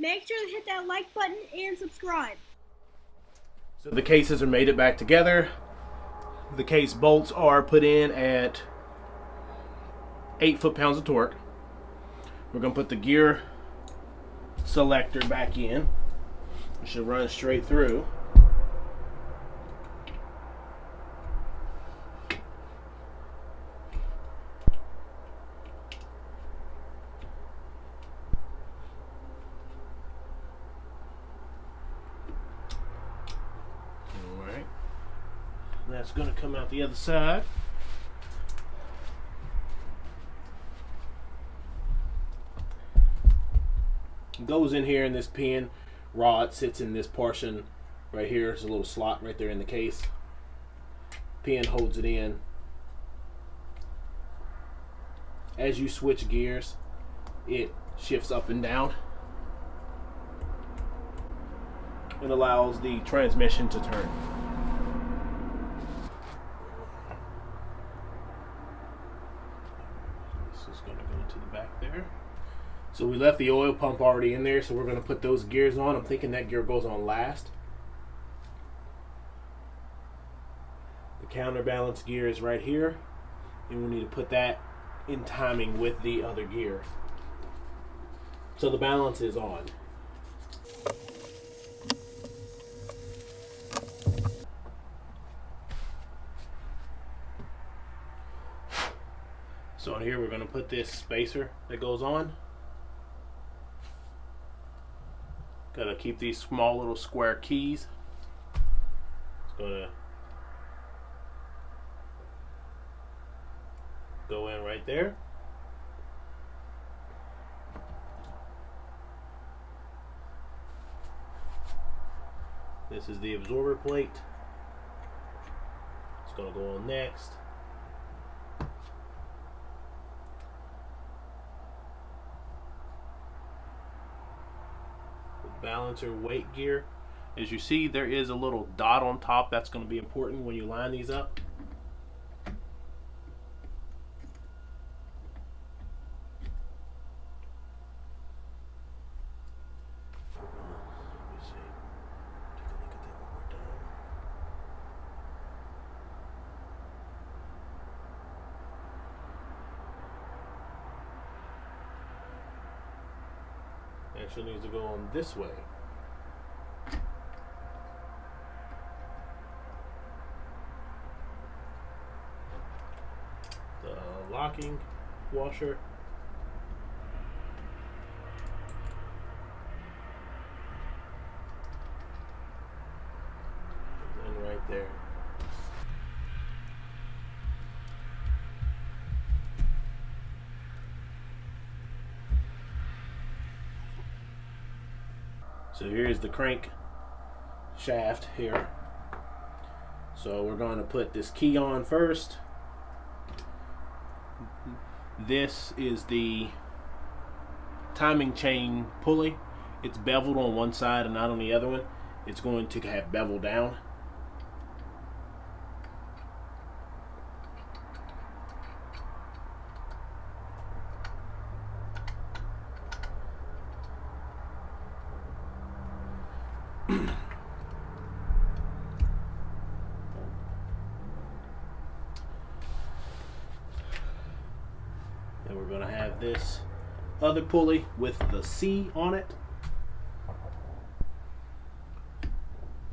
Make sure to hit that like button and subscribe. So the cases are made it back together. The case bolts are put in at 8 foot-pounds of torque. We're going to put the gear selector back in. It should run straight through. Alright. That's going to come out the other side. Goes in here, and this pin rod sits in this portion right here. There's a little slot right there in the case. Pin holds it in. As you switch gears, it shifts up and down. It allows the transmission to turn. This is going to go to the back there. So we left the oil pump already in there, so we're going to put those gears on. I'm thinking that gear goes on last. The counterbalance gear is right here, and we need to put that in timing with the other gear. So the balance is on. So on here we're going to put this spacer that goes on. Gotta keep these small little square keys. It's gonna go in right there. This is the absorber plate. It's gonna go on next. Balancer weight gear. As you see, there is a little dot on top. That's going to be important when you line these up. Actually needs to go on this way. The locking washer. And then right there. So here's the crank shaft here. So we're going to put this key on first. This is the timing chain pulley. It's beveled on one side and not on the other one. It's going to have bevel down. And we're going to have this other pulley with the C on it.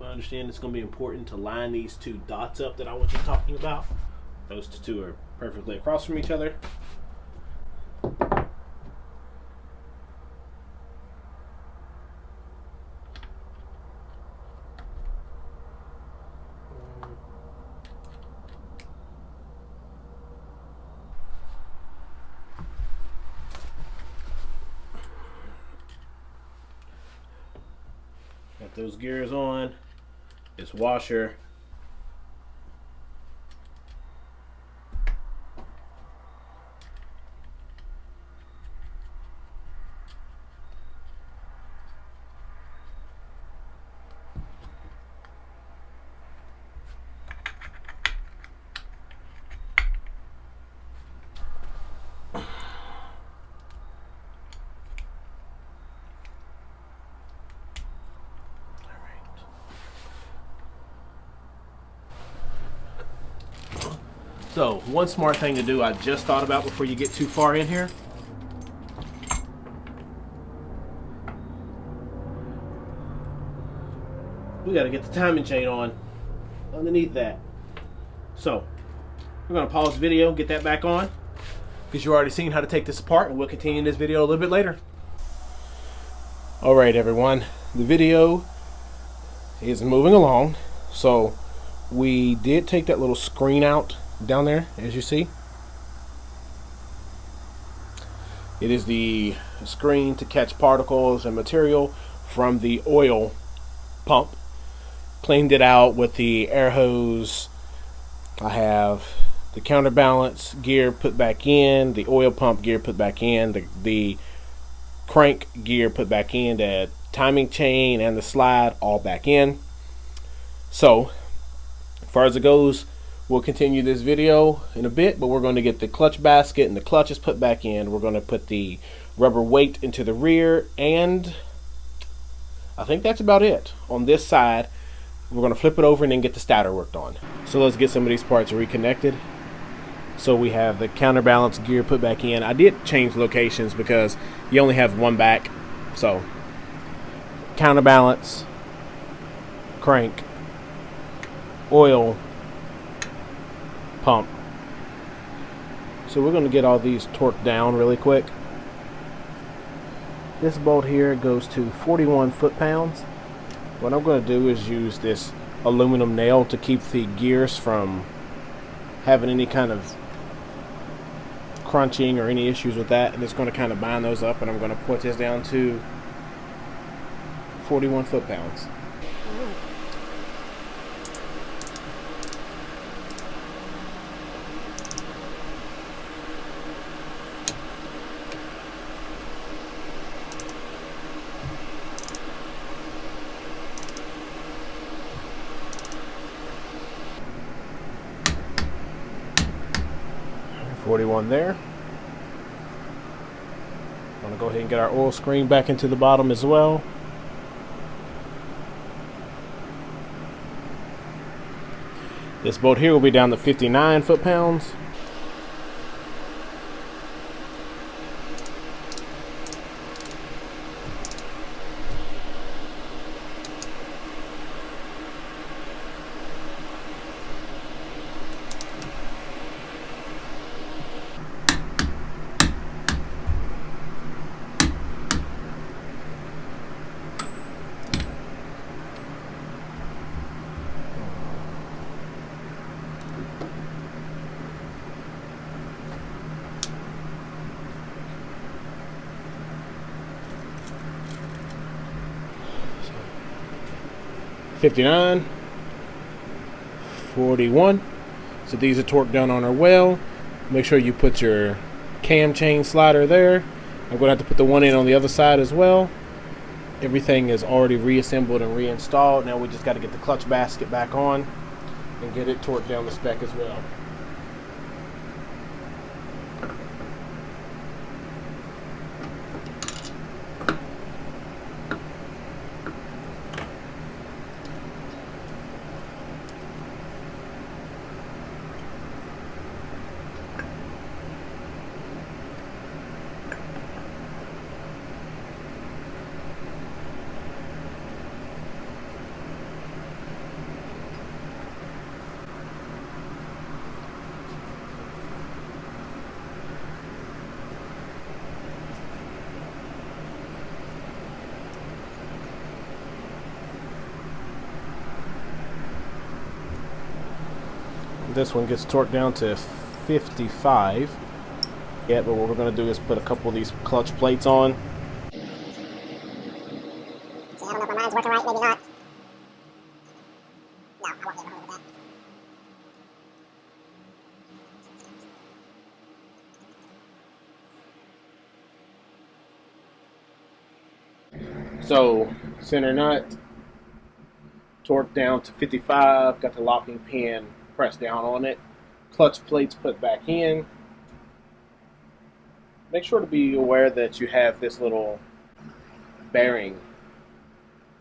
I understand it's going to be important to line these two dots up that I want you talking about. Those two are perfectly across from each other. Got those gears on. This washer. So, one smart thing to do I just thought about before you get too far in here. We gotta get the timing chain on underneath that. So, we're gonna pause the video, get that back on, because you've already seen how to take this apart, and we'll continue this video a little bit later. Alright everyone, the video is moving along. So, we did take that little screen out down there, as you see. It is the screen to catch particles and material from the oil pump. Cleaned it out with the air hose. I have the counterbalance gear put back in, the oil pump gear put back in, the crank gear put back in, the timing chain and the slide all back in. So, as far as it goes, we'll continue this video in a bit, but we're going to get the clutch basket and the clutches put back in. We're going to put the rubber weight into the rear, and I think that's about it on this side. We're going to flip it over and then get the starter worked on. So let's get some of these parts reconnected. So we have the counterbalance gear put back in. I did change locations because you only have one back. So counterbalance, crank, oil, pump. So we're going to get all these torqued down really quick. This bolt here goes to 41 foot-pounds. What I'm going to do is use this aluminum nail to keep the gears from having any kind of crunching or any issues with that, and it's going to kind of bind those up, and I'm going to put this down to 41 foot-pounds. .41 there. I'm going to go ahead and get our oil screen back into the bottom as well. This bolt here will be down to 59 foot-pounds. .59, 41. So these are torqued down on our well. Make sure you put your cam chain slider there. I'm going to have to put the one in on the other side as well. Everything is already reassembled and reinstalled. Now we just got to get the clutch basket back on and get it torqued down the spec as well. This one gets torqued down to 55. Yeah, but what we're going to do is put a couple of these clutch plates on. See, I don't know if my mind's working right, maybe not. No, I won't be able to hold with that. So, center nut, torqued down to 55, got the locking pin pressed down on it, clutch plates put back in. Make sure to be aware that you have this little bearing.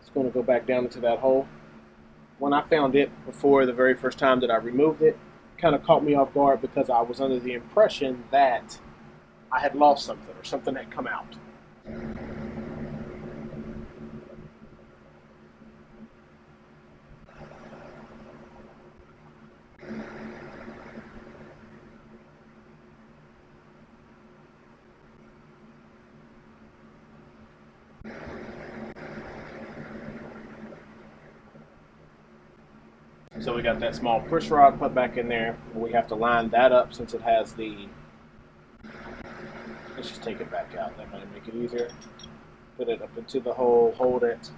It's going to go back down into that hole. When I found it before, the very first time that I removed it, kind of caught me off guard because I was under the impression that I had lost something or something had come out. So we got that small push rod put back in there. We have to line that up since it has the... Let's just take it back out. That might make it easier. Put it up into the hole, hold it.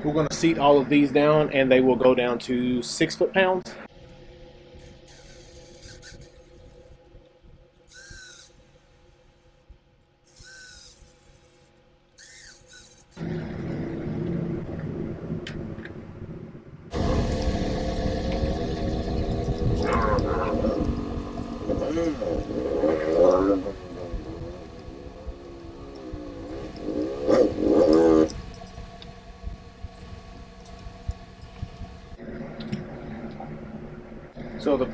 We're going to seat all of these down and they will go down to 6 foot-pounds. So the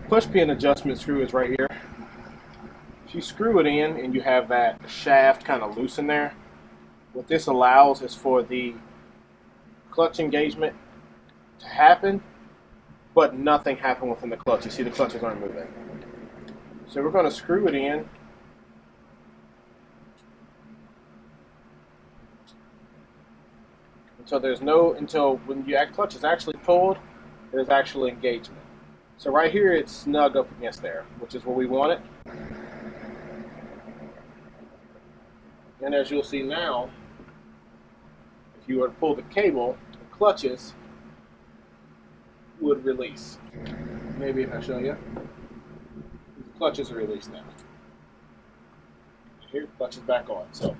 push pin adjustment screw is right here. If you screw it in and you have that shaft kind of loose in there, what this allows is for the clutch engagement to happen, but nothing happened within the clutch. You see the clutches aren't moving. So we're going to screw it in. Until when your clutch is actually pulled, there's actual engagement. So right here it's snug up against there, which is where we want it. And as you'll see now, if you were to pull the cable, the clutches would release. Maybe if I show you. The clutches are released now. Here, clutch is back on. So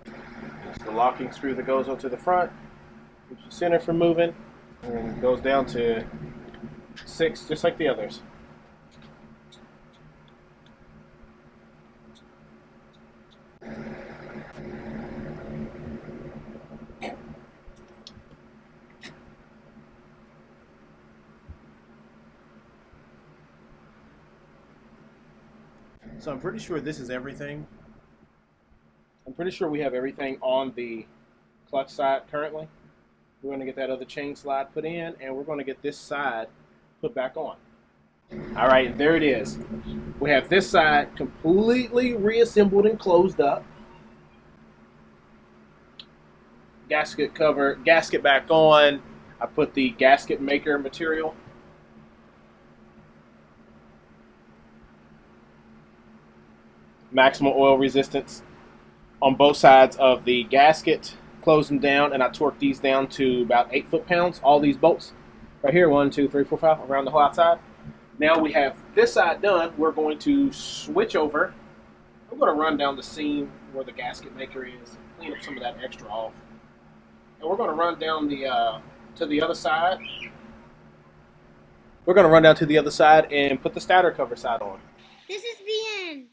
it's the locking screw that goes onto the front, keeps the center from moving, and goes down to 6, just like the others. So I'm pretty sure this is everything. I'm pretty sure we have everything on the clutch side currently. We're going to get that other chain slide put in, and we're going to get this side put back on. All right, there it is. We have this side completely reassembled and closed up. Gasket cover, gasket back on. I put the gasket maker material. Maximum oil resistance on both sides of the gasket. Close them down, and I torque these down to about 8 foot-pounds. All these bolts right here, 1, 2, 3, 4, 5, around the whole outside. Now we have this side done. We're going to switch over. I'm going to run down the seam where the gasket maker is, clean up some of that extra off, and we're going to run down to the other side. We're going to run down to the other side and put the starter cover side on. This is the end.